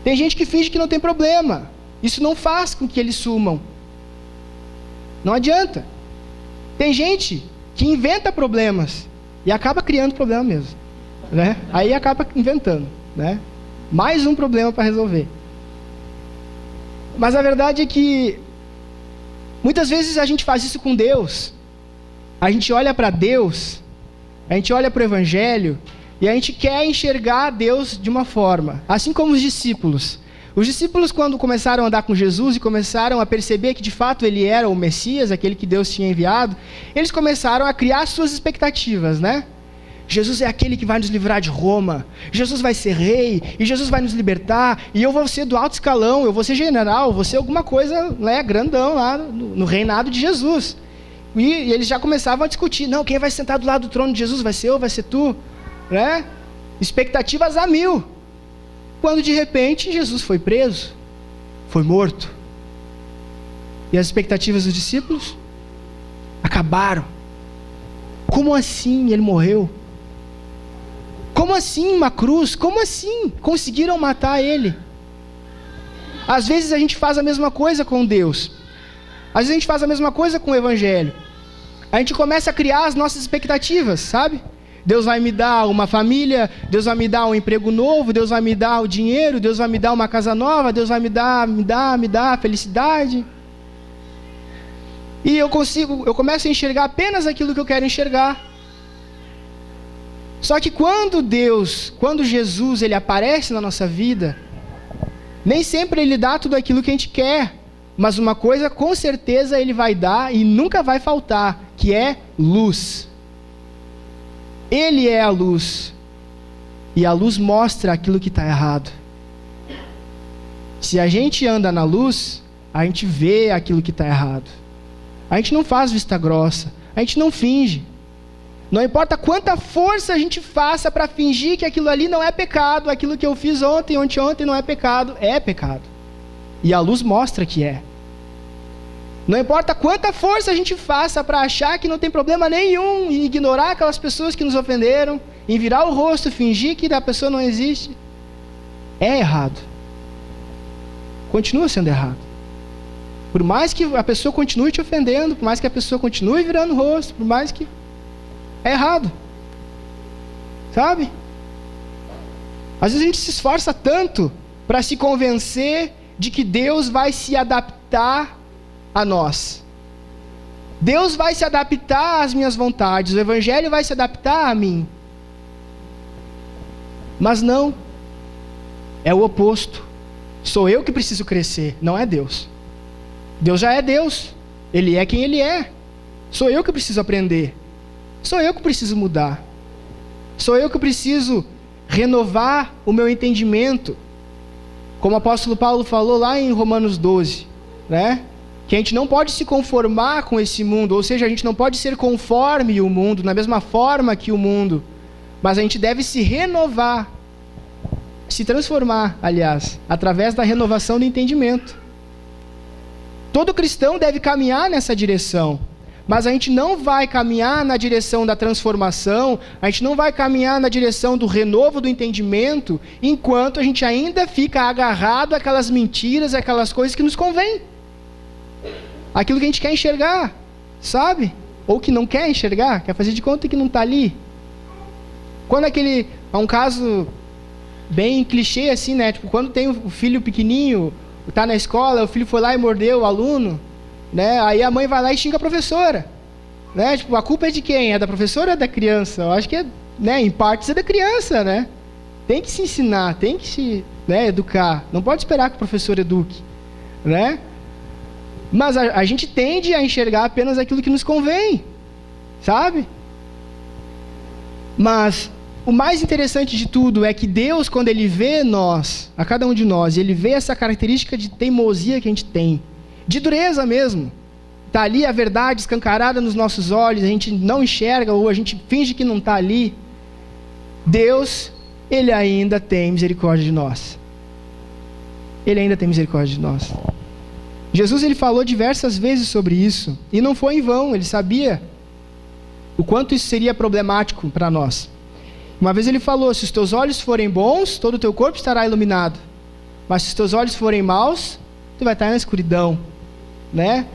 Speaker 1: Tem gente que finge que não tem problema. Isso não faz com que eles sumam. Não adianta. Tem gente que inventa problemas e acaba criando problema mesmo, né? Aí acaba inventando, né? Mais um problema para resolver. Mas a verdade é que muitas vezes a gente faz isso com Deus. A gente olha para Deus, a gente olha para o Evangelho e a gente quer enxergar Deus de uma forma, assim como os discípulos. Os discípulos, quando começaram a andar com Jesus e começaram a perceber que de fato ele era o Messias, aquele que Deus tinha enviado, eles começaram a criar suas expectativas, né? Jesus é aquele que vai nos livrar de Roma, Jesus vai ser rei, e Jesus vai nos libertar, e eu vou ser do alto escalão, eu vou ser general, eu vou ser alguma coisa, né, grandão lá no reinado de Jesus. E eles já começavam a discutir, não, quem vai sentar do lado do trono de Jesus? Vai ser eu, vai ser tu? Né? Expectativas a 1000. Quando de repente Jesus foi preso, foi morto. E as expectativas dos discípulos acabaram. Como assim ele morreu? Como assim uma cruz? Como assim conseguiram matar ele? Às vezes a gente faz a mesma coisa com Deus. Às vezes a gente faz a mesma coisa com o Evangelho. A gente começa a criar as nossas expectativas, sabe? Deus vai me dar uma família, Deus vai me dar um emprego novo, Deus vai me dar o dinheiro, Deus vai me dar uma casa nova, Deus vai me dar felicidade. E eu começo a enxergar apenas aquilo que eu quero enxergar. Só que quando Jesus, ele aparece na nossa vida, nem sempre ele dá tudo aquilo que a gente quer, mas uma coisa com certeza ele vai dar e nunca vai faltar, que é luz. Ele é a luz, e a luz mostra aquilo que está errado. Se a gente anda na luz, a gente vê aquilo que está errado. A gente não faz vista grossa, a gente não finge. Não importa quanta força a gente faça para fingir que aquilo ali não é pecado, aquilo que eu fiz ontem, anteontem não é pecado. E a luz mostra que é. Não importa quanta força a gente faça para achar que não tem problema nenhum em ignorar aquelas pessoas que nos ofenderam, em virar o rosto, fingir que a pessoa não existe. É errado. Continua sendo errado. Por mais que a pessoa continue te ofendendo, por mais que a pessoa continue virando o rosto, por mais que... é errado. Sabe? Às vezes a gente se esforça tanto para se convencer de que Deus vai se adaptar a nós. Deus vai se adaptar às minhas vontades, o Evangelho vai se adaptar a mim. Mas não. É o oposto. Sou eu que preciso crescer, não é Deus. Deus já é Deus. Ele é quem Ele é. Sou eu que preciso aprender. Sou eu que preciso mudar. Sou eu que preciso renovar o meu entendimento. Como o apóstolo Paulo falou lá em Romanos 12, né? Que a gente não pode se conformar com esse mundo, ou seja, a gente não pode ser conforme o mundo, na mesma forma que o mundo, mas a gente deve se renovar, se transformar, aliás, através da renovação do entendimento. Todo cristão deve caminhar nessa direção, mas a gente não vai caminhar na direção da transformação, a gente não vai caminhar na direção do renovo do entendimento, enquanto a gente ainda fica agarrado àquelas mentiras, àquelas coisas que nos convêm. Aquilo que a gente quer enxergar, sabe? Ou que não quer enxergar, quer fazer de conta que não está ali. Quando é um caso bem clichê assim, né? Tipo, quando tem o filho pequenininho, está na escola, o filho foi lá e mordeu o aluno, né? Aí a mãe vai lá e xinga a professora, né? Tipo, a culpa é de quem? É da professora ou é da criança? Eu acho que em partes é da criança, né? Tem que se ensinar, tem que se, né, educar. Não pode esperar que o professor eduque, né? Mas a gente tende a enxergar apenas aquilo que nos convém, sabe? Mas o mais interessante de tudo é que Deus, quando Ele vê nós, a cada um de nós, Ele vê essa característica de teimosia que a gente tem, de dureza mesmo. Está ali a verdade escancarada nos nossos olhos, a gente não enxerga ou a gente finge que não está ali. Deus, Ele ainda tem misericórdia de nós. Ele ainda tem misericórdia de nós. Jesus, ele falou diversas vezes sobre isso, e não foi em vão, ele sabia o quanto isso seria problemático para nós. Uma vez ele falou, se os teus olhos forem bons, todo o teu corpo estará iluminado, mas se os teus olhos forem maus, tu vai estar na escuridão, né?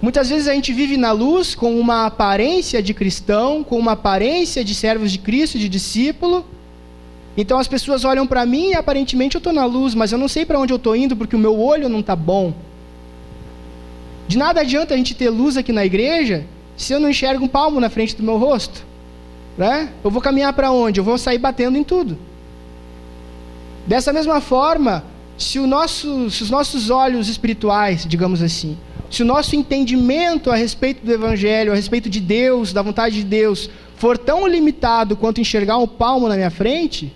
Speaker 1: Muitas vezes a gente vive na luz com uma aparência de cristão, com uma aparência de servos de Cristo, de discípulo. Então as pessoas olham para mim e aparentemente eu estou na luz, mas eu não sei para onde eu estou indo porque o meu olho não está bom. De nada adianta a gente ter luz aqui na igreja se eu não enxergo um palmo na frente do meu rosto, né? Eu vou caminhar para onde? Eu vou sair batendo em tudo. Dessa mesma forma, se os nossos olhos espirituais, digamos assim, se o nosso entendimento a respeito do Evangelho, a respeito de Deus, da vontade de Deus, for tão limitado quanto enxergar um palmo na minha frente,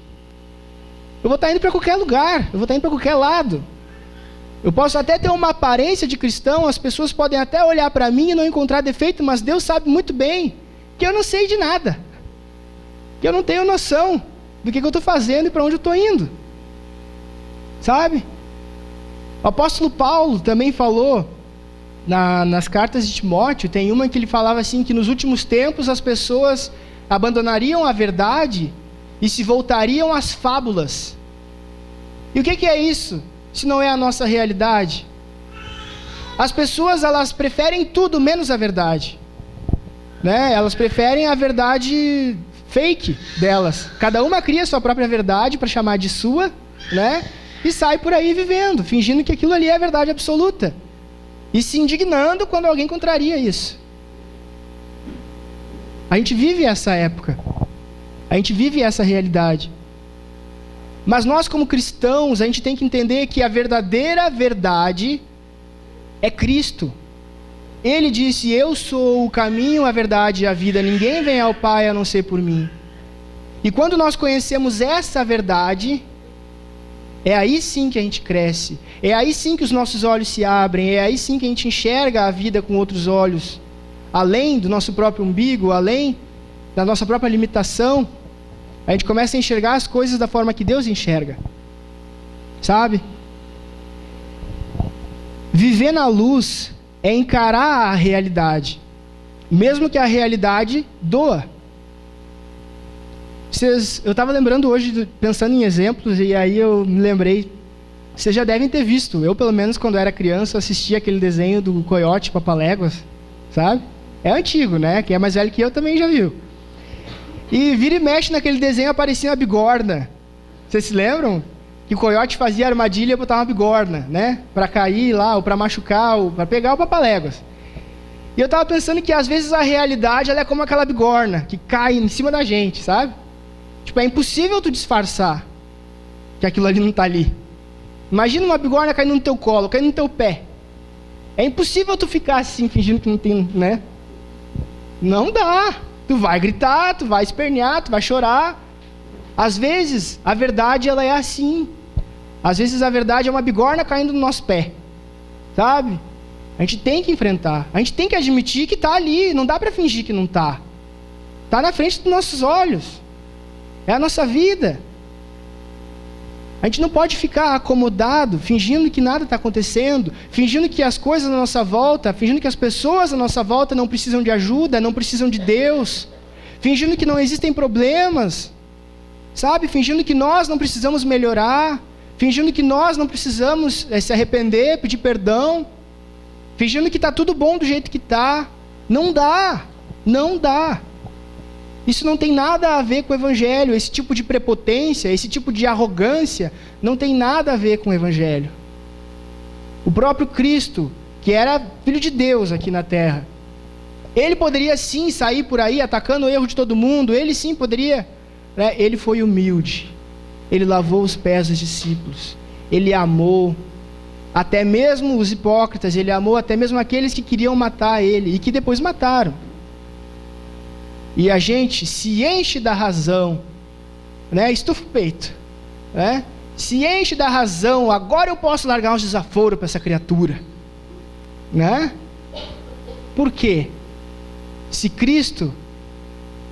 Speaker 1: eu vou estar indo para qualquer lugar, eu vou estar indo para qualquer lado. Eu posso até ter uma aparência de cristão, as pessoas podem até olhar para mim e não encontrar defeito, mas Deus sabe muito bem que eu não sei de nada, que eu não tenho noção do que eu estou fazendo e para onde eu estou indo, sabe? O apóstolo Paulo também falou, nas cartas de Timóteo, tem uma que ele falava assim, que nos últimos tempos as pessoas abandonariam a verdade e se voltariam às fábulas. E o que é isso, se não é a nossa realidade? As pessoas, elas preferem tudo menos a verdade, né? Elas preferem a verdade fake delas. Cada uma cria a sua própria verdade para chamar de sua, né? E sai por aí vivendo, fingindo que aquilo ali é a verdade absoluta. E se indignando quando alguém contraria isso. A gente vive essa época. A gente vive essa realidade. Mas nós, como cristãos, a gente tem que entender que a verdadeira verdade é Cristo. Ele disse: eu sou o caminho, a verdade e a vida. Ninguém vem ao Pai a não ser por mim. E quando nós conhecemos essa verdade, é aí sim que a gente cresce. É aí sim que os nossos olhos se abrem. É aí sim que a gente enxerga a vida com outros olhos. Além do nosso próprio umbigo, além da nossa própria limitação, a gente começa a enxergar as coisas da forma que Deus enxerga. Sabe? Viver na luz é encarar a realidade, mesmo que a realidade doa. Eu estava lembrando hoje, pensando em exemplos, e aí eu me lembrei. Vocês já devem ter visto. Eu, pelo menos, quando era criança, assistia aquele desenho do Coiote Papaléguas, sabe? É antigo, né? Quem é mais velho que eu também já viu. E vira e mexe naquele desenho aparecia uma bigorna. Vocês se lembram? Que o coiote fazia armadilha e botava uma bigorna, né? Para cair lá, ou para machucar, ou para pegar o Papaléguas. E eu estava pensando que às vezes a realidade ela é como aquela bigorna que cai em cima da gente, sabe? Tipo, é impossível tu disfarçar que aquilo ali não está ali. Imagina uma bigorna caindo no teu colo, caindo no teu pé. É impossível tu ficar assim, fingindo que não tem, né? Não dá. Tu vai gritar, tu vai espernear, tu vai chorar. Às vezes, a verdade ela é assim. Às vezes a verdade é uma bigorna caindo no nosso pé. Sabe? A gente tem que enfrentar. A gente tem que admitir que está ali. Não dá para fingir que não está. Está na frente dos nossos olhos. É a nossa vida. A gente não pode ficar acomodado, fingindo que nada está acontecendo, fingindo que as coisas à nossa volta, fingindo que as pessoas à nossa volta não precisam de ajuda, não precisam de Deus, fingindo que não existem problemas, sabe? Fingindo que nós não precisamos melhorar, fingindo que nós não precisamos se arrepender, pedir perdão, fingindo que está tudo bom do jeito que está. Não dá, não dá. Isso não tem nada a ver com o Evangelho. Esse tipo de prepotência, esse tipo de arrogância, não tem nada a ver com o Evangelho. O próprio Cristo, que era Filho de Deus aqui na terra, ele poderia sim sair por aí atacando o erro de todo mundo, ele sim poderia, né? Ele foi humilde, ele lavou os pés dos discípulos, ele amou até mesmo os hipócritas, ele amou até mesmo aqueles que queriam matar ele e que depois mataram. E a gente se enche da razão, né? Estufa o peito, né? Se enche da razão, agora eu posso largar uns desaforos para essa criatura, né? Por quê? Se Cristo,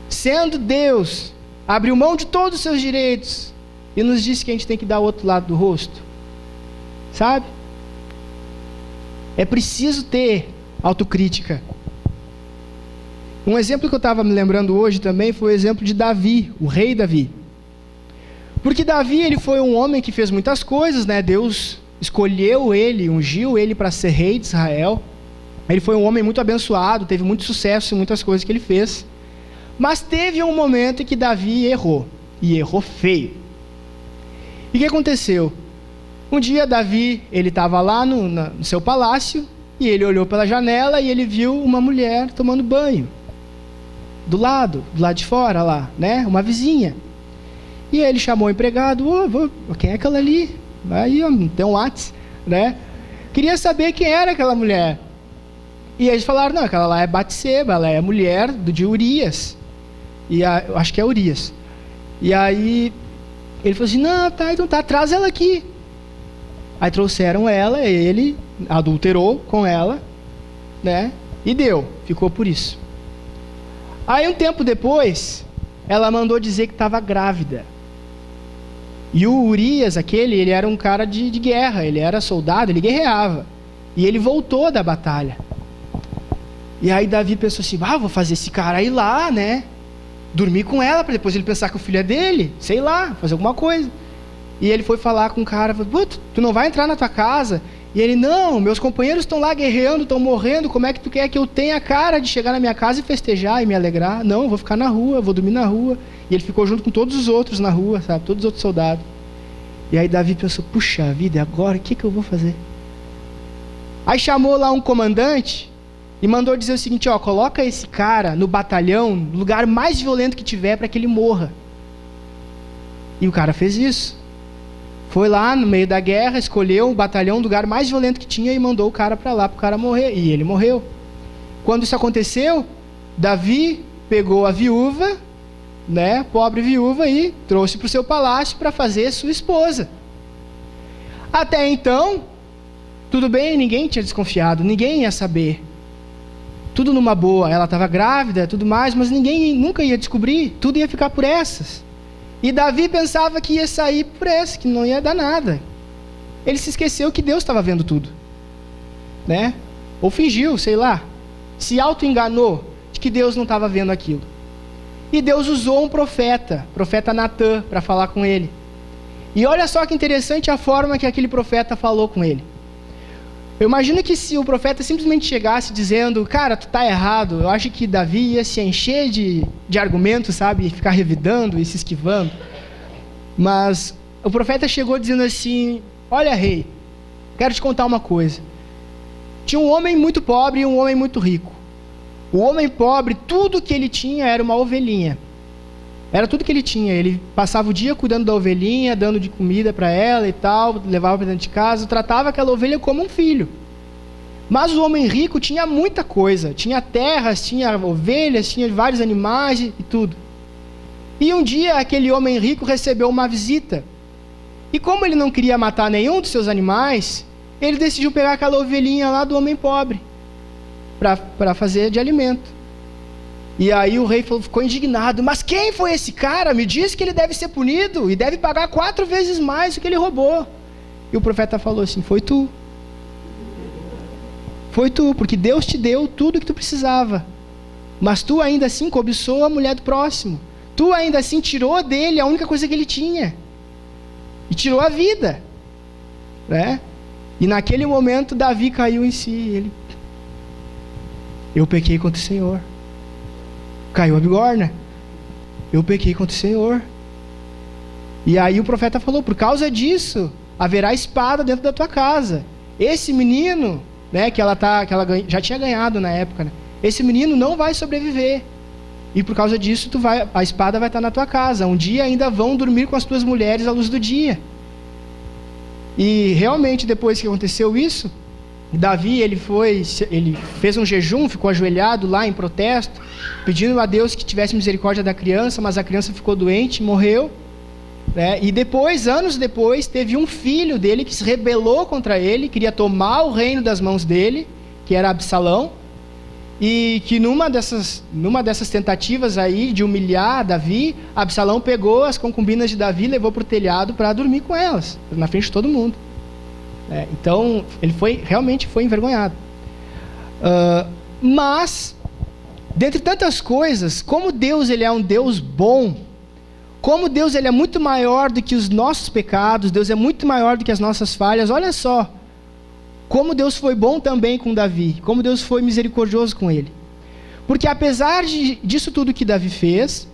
Speaker 1: sendo Deus, abriu mão de todos os seus direitos e nos disse que a gente tem que dar o outro lado do rosto, sabe? É preciso ter autocrítica. Um exemplo que eu estava me lembrando hoje também foi o exemplo de Davi, o rei Davi. Porque Davi, ele foi um homem que fez muitas coisas, né? Deus escolheu ele, ungiu ele para ser rei de Israel. Ele foi um homem muito abençoado, teve muito sucesso em muitas coisas que ele fez. Mas teve um momento em que Davi errou, e errou feio. E o que aconteceu? Um dia Davi, ele estava lá no seu palácio, e ele olhou pela janela e ele viu uma mulher tomando banho. Do lado de fora lá, né? Uma vizinha. E ele chamou o empregado: quem é aquela ali? Aí, tem um WhatsApp, né? Queria saber quem era aquela mulher. E eles falaram: não, aquela lá é Batseba, ela é a mulher de Urias. Eu acho que é Urias. E aí ele falou assim, não, tá, então tá, traz ela aqui. Aí trouxeram ela, ele adulterou com ela, né? E ficou por isso. Aí um tempo depois, ela mandou dizer que estava grávida. E o Urias, ele era um cara de guerra, ele era soldado, ele guerreava. E ele voltou da batalha. E aí Davi pensou assim, vou fazer esse cara ir lá, né? Dormir com ela, para depois ele pensar que o filho é dele, sei lá, fazer alguma coisa. E ele foi falar com o cara, falou, tu não vai entrar na tua casa? E ele, não, meus companheiros estão lá guerreando, estão morrendo, como é que tu quer que eu tenha a cara de chegar na minha casa e festejar e me alegrar? Não, eu vou ficar na rua, vou dormir na rua. E ele ficou junto com todos os outros na rua, sabe, todos os outros soldados. E aí Davi pensou, puxa vida, e agora o que eu vou fazer? Aí chamou lá um comandante e mandou dizer o seguinte, coloca esse cara no batalhão, no lugar mais violento que tiver, para que ele morra. E o cara fez isso. Foi lá no meio da guerra, escolheu o batalhão, o lugar mais violento que tinha e mandou o cara para lá, para o cara morrer. E ele morreu. Quando isso aconteceu, Davi pegou a viúva, né, pobre viúva, e trouxe para o seu palácio para fazer sua esposa. Até então, tudo bem, ninguém tinha desconfiado, ninguém ia saber. Tudo numa boa, ela estava grávida, tudo mais, mas ninguém nunca ia descobrir, tudo ia ficar por essas. E Davi pensava que ia sair por essa, que não ia dar nada. Ele se esqueceu que Deus estava vendo tudo, né? Ou fingiu, sei lá, se auto-enganou de que Deus não estava vendo aquilo. E Deus usou um profeta Natã, para falar com ele. E olha só que interessante a forma que aquele profeta falou com ele. Eu imagino que se o profeta simplesmente chegasse dizendo, cara, tu tá errado, eu acho que Davi ia se encher de argumentos, sabe, e ficar revidando e se esquivando. Mas o profeta chegou dizendo assim, olha rei, quero te contar uma coisa. Tinha um homem muito pobre e um homem muito rico. O homem pobre, tudo que ele tinha era uma ovelhinha. Era tudo que ele tinha. Ele passava o dia cuidando da ovelhinha, dando de comida para ela e tal, levava para dentro de casa, tratava aquela ovelha como um filho. Mas o homem rico tinha muita coisa. Tinha terras, tinha ovelhas, tinha vários animais e tudo. E um dia aquele homem rico recebeu uma visita. E como ele não queria matar nenhum dos seus animais, ele decidiu pegar aquela ovelhinha lá do homem pobre para fazer de alimento. E aí o rei ficou indignado, mas quem foi esse cara? Me diz que ele deve ser punido e deve pagar 4 vezes mais do que ele roubou. E o profeta falou assim, foi tu. Foi tu, porque Deus te deu tudo que tu precisava. Mas tu ainda assim cobiçou a mulher do próximo. Tu ainda assim tirou dele a única coisa que ele tinha. E tirou a vida. Né? E naquele momento Davi caiu em si. Eu pequei contra o Senhor. Caiu a bigorna. Eu pequei contra o Senhor. E aí o profeta falou, por causa disso, haverá espada dentro da tua casa. Esse menino, né, que ela já tinha ganhado na época, né, esse menino não vai sobreviver. E por causa disso, a espada vai estar na tua casa. Um dia ainda vão dormir com as tuas mulheres à luz do dia. E realmente, depois que aconteceu isso, Davi, ele fez um jejum, ficou ajoelhado lá em protesto, pedindo a Deus que tivesse misericórdia da criança, mas a criança ficou doente, morreu, né? E depois, anos depois, teve um filho dele que se rebelou contra ele, queria tomar o reino das mãos dele, que era Absalão, e que numa dessas tentativas aí de humilhar Davi, Absalão pegou as concubinas de Davi e levou para o telhado para dormir com elas, na frente de todo mundo. Então, ele realmente foi envergonhado. Mas, dentre tantas coisas, como Deus ele é um Deus bom, como Deus ele é muito maior do que os nossos pecados, Deus é muito maior do que as nossas falhas, olha só, como Deus foi bom também com Davi, como Deus foi misericordioso com ele. Porque apesar disso tudo que Davi fez,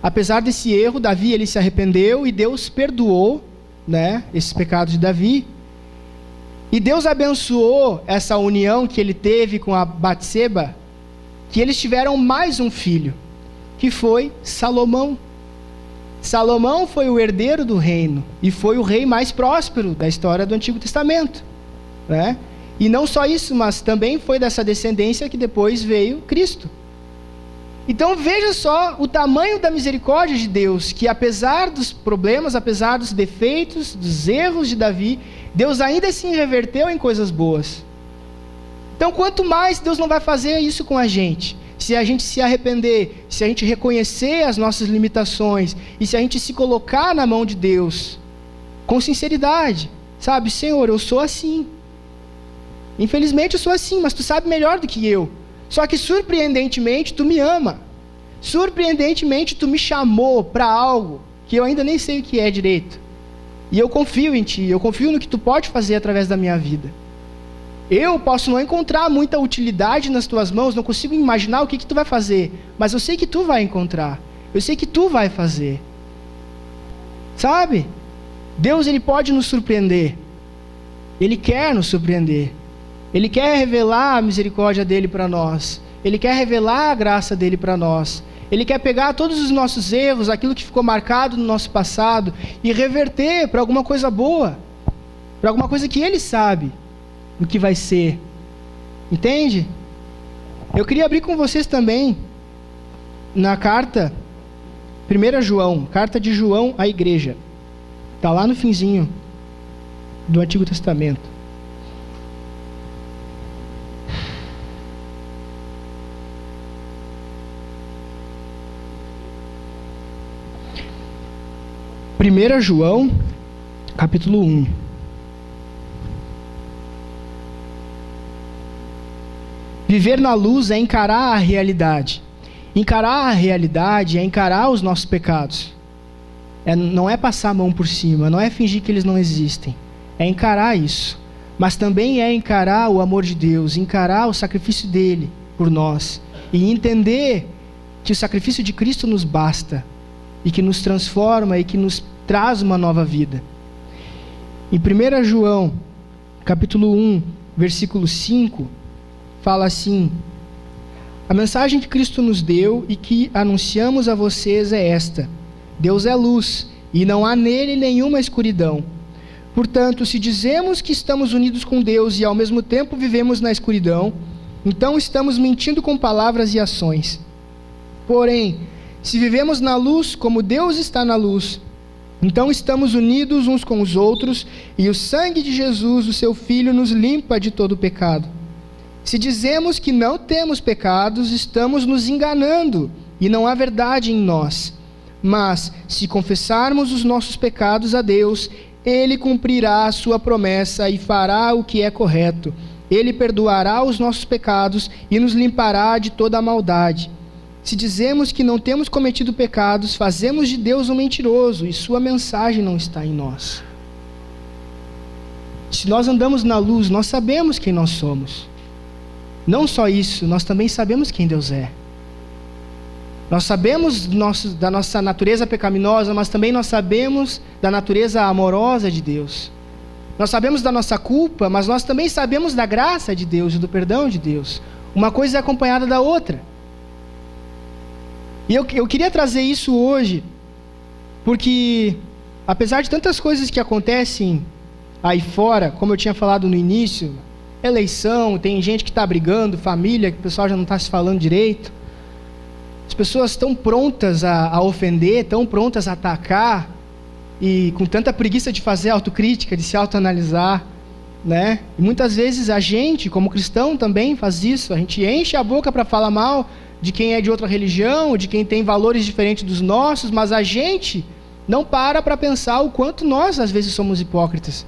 Speaker 1: apesar desse erro, Davi ele se arrependeu e Deus perdoou, né, esses pecados de Davi. E Deus abençoou essa união que ele teve com a Batseba, que eles tiveram mais um filho, que foi Salomão. Salomão foi o herdeiro do reino e foi o rei mais próspero da história do Antigo Testamento, né? E não só isso, mas também foi dessa descendência que depois veio Cristo. Então veja só o tamanho da misericórdia de Deus, que apesar dos problemas, apesar dos defeitos, dos erros de Davi, Deus ainda assim reverteu em coisas boas. Então quanto mais Deus não vai fazer isso com a gente se arrepender, se a gente reconhecer as nossas limitações, e se a gente se colocar na mão de Deus, com sinceridade, sabe, Senhor, eu sou assim, infelizmente eu sou assim, mas Tu sabe melhor do que eu, só que surpreendentemente Tu me ama, surpreendentemente Tu me chamou para algo, que eu ainda nem sei o que é direito, e eu confio em Ti, eu confio no que Tu pode fazer através da minha vida. Eu posso não encontrar muita utilidade nas Tuas mãos, não consigo imaginar o que Tu vai fazer, mas eu sei que Tu vai encontrar, eu sei que Tu vai fazer. Sabe? Deus, Ele pode nos surpreender, Ele quer nos surpreender, Ele quer revelar a misericórdia dEle para nós, Ele quer revelar a graça dEle para nós, Ele quer pegar todos os nossos erros, aquilo que ficou marcado no nosso passado, e reverter para alguma coisa boa, para alguma coisa que Ele sabe o que vai ser, entende? Eu queria abrir com vocês também na carta 1 João, carta de João à igreja, está lá no finzinho do Antigo Testamento. Primeira João, capítulo 1. Viver na luz é encarar a realidade. Encarar a realidade é encarar os nossos pecados. Não é passar a mão por cima, não é fingir que eles não existem. É encarar isso. Mas também é encarar o amor de Deus, encarar o sacrifício dele por nós. E entender que o sacrifício de Cristo nos basta. E que nos transforma e que nos traz uma nova vida. Em 1 João, capítulo 1, versículo 5... fala assim: a mensagem que Cristo nos deu e que anunciamos a vocês é esta: Deus é luz, e não há nele nenhuma escuridão. Portanto, se dizemos que estamos unidos com Deus e ao mesmo tempo vivemos na escuridão, então estamos mentindo com palavras e ações. Porém, se vivemos na luz como Deus está na luz, então estamos unidos uns com os outros, e o sangue de Jesus, o seu Filho, nos limpa de todo pecado. Se dizemos que não temos pecados, estamos nos enganando e não há verdade em nós. Mas, se confessarmos os nossos pecados a Deus, Ele cumprirá a sua promessa e fará o que é correto. Ele perdoará os nossos pecados e nos limpará de toda a maldade. Se dizemos que não temos cometido pecados, fazemos de Deus um mentiroso e sua mensagem não está em nós. Se nós andamos na luz, nós sabemos quem nós somos. Não só isso, nós também sabemos quem Deus é. Nós sabemos da nossa natureza pecaminosa, mas também nós sabemos da natureza amorosa de Deus. Nós sabemos da nossa culpa, mas nós também sabemos da graça de Deus e do perdão de Deus. Uma coisa é acompanhada da outra. E eu queria trazer isso hoje, porque apesar de tantas coisas que acontecem aí fora, como eu tinha falado no início, eleição, tem gente que está brigando, família, que o pessoal já não está se falando direito. As pessoas estão prontas a ofender, estão prontas a atacar, e com tanta preguiça de fazer autocrítica, de se autoanalisar, né? E muitas vezes a gente, como cristão, também faz isso. A gente enche a boca para falar mal de quem é de outra religião, de quem tem valores diferentes dos nossos, mas a gente não para pensar o quanto nós, às vezes, somos hipócritas.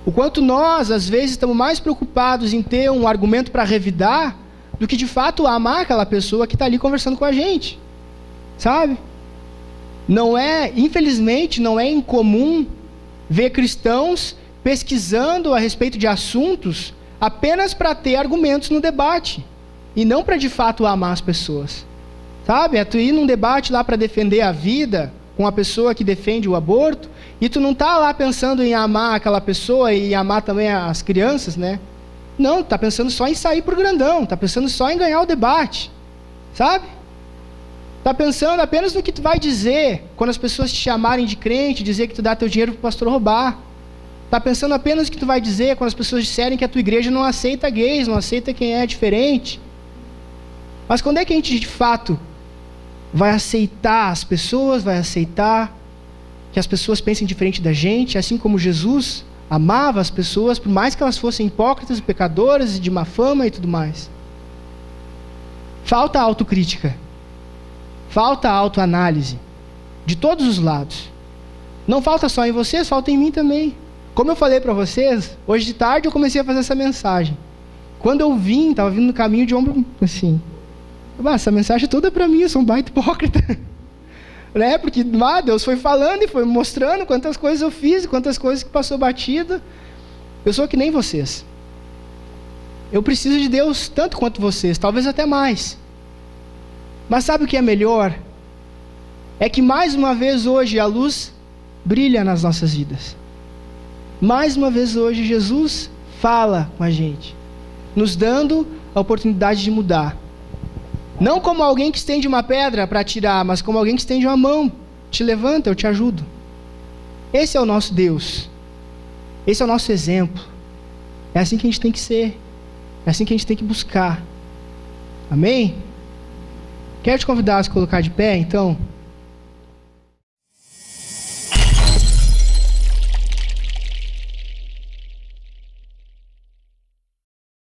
Speaker 1: O quanto nós, às vezes, estamos mais preocupados em ter um argumento para revidar do que, de fato, amar aquela pessoa que está ali conversando com a gente. Sabe? Infelizmente, não é incomum ver cristãos pesquisando a respeito de assuntos apenas para ter argumentos no debate e não para, de fato, amar as pessoas. Sabe? É tu ir num debate lá para defender a vida com a pessoa que defende o aborto, e tu não está lá pensando em amar aquela pessoa e amar também as crianças, né? Não, está pensando só em sair pro grandão, está pensando só em ganhar o debate, sabe? Está pensando apenas no que tu vai dizer quando as pessoas te chamarem de crente, dizer que tu dá teu dinheiro pro pastor roubar. Está pensando apenas no que tu vai dizer quando as pessoas disserem que a tua igreja não aceita gays, não aceita quem é diferente. Mas quando é que a gente, de fato, vai aceitar as pessoas, vai aceitar que as pessoas pensem diferente da gente, assim como Jesus amava as pessoas, por mais que elas fossem hipócritas e pecadoras e de má fama e tudo mais. Falta autocrítica, falta autoanálise, de todos os lados. Não falta só em vocês, falta em mim também. Como eu falei para vocês, hoje de tarde eu comecei a fazer essa mensagem. Quando eu vim, estava vindo no caminho de ombro assim. Essa mensagem toda é para mim, eu sou um baita hipócrita. Né? Porque Deus foi falando e foi me mostrando quantas coisas eu fiz, quantas coisas que passou batida. Eu sou que nem vocês. Eu preciso de Deus tanto quanto vocês, talvez até mais. Mas sabe o que é melhor? É que mais uma vez hoje a luz brilha nas nossas vidas. Mais uma vez hoje Jesus fala com a gente, nos dando a oportunidade de mudar. Não como alguém que estende uma pedra para tirar, mas como alguém que estende uma mão, te levanta, eu te ajudo. Esse é o nosso Deus. Esse é o nosso exemplo. É assim que a gente tem que ser. É assim que a gente tem que buscar. Amém? Quero te convidar a se colocar de pé, então.